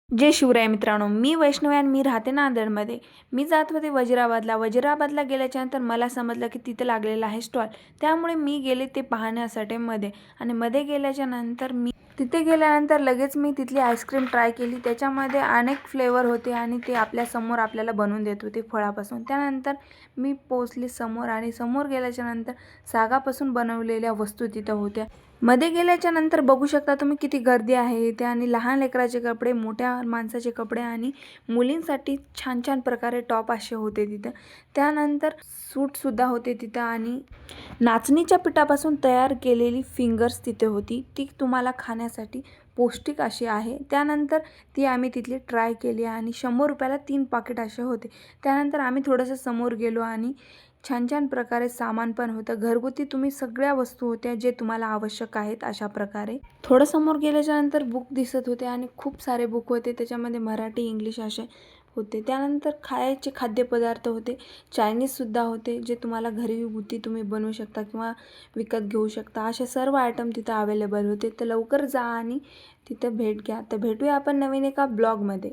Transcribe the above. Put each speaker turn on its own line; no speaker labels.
जय शिवराय मित्रांनो, मी वैष्णवी आणि मी राहते नांदेडमध्ये. मी जात होते वजिराबादला गेल्याच्यानंतर मला समजलं की तिथे लागलेला आहे स्टॉल. त्यामुळे मी गेले ते पाहण्यासाठी मध्ये गेल्याच्यानंतर तिथे गेल्यानंतर लगेच मी तिथली आईस्क्रीम ट्राय केली. त्याच्यामध्ये अनेक फ्लेवर होते आणि ते आपल्यासमोर आपल्याला बनवून देत होते फळापासून. त्यानंतर मी पोचले समोर आणि समोर गेल्याच्यानंतर सागापासून बनवलेल्या वस्तू तिथं होत्या. मध्ये गेल्याच्यानंतर बघू शकता तुम्ही किती गर्दी आहे इथे आणि लहान लेकराचे कपडे, मोठ्या माणसाचे कपडे आणि मुलींसाठी छान छान प्रकारे टॉप असे होते तिथं. त्यानंतर सूटसुद्धा होते तिथं आणि नाचणीच्या पिठापासून तयार केलेली फिंगर्स तिथे होती. ती तुम्हाला खाण्यासाठी पौष्टिक अशी आहे. त्यानंतर ती आम्ही तिथली ट्राय केली आणि 100 रुपयाला 3 पाकिट असे होते. त्यानंतर आम्ही थोडंसं समोर गेलो आणि छान छान प्रकारे सामान पण होतं. घरगुती तुम्ही सगळ्या वस्तू होत्या जे तुम्हाला आवश्यक आहेत अशा प्रकारे. थोडं समोर गेल्याच्यानंतर बुक दिसत होते आणि खूप सारे बुक होते. त्याच्यामध्ये मराठी, इंग्लिश असे होते. त्यानंतर खायचे खाद्यपदार्थ होते. चायनीजसुद्धा होते जे तुम्हाला घरगुती तुम्ही बनवू शकता किंवा विकत घेऊ शकता. असे सर्व आयटम तिथं अवेलेबल होते. तर लवकर जा आणि तिथं भेट घ्या. तर भेटूया आपण नवीन एका ब्लॉगमध्ये.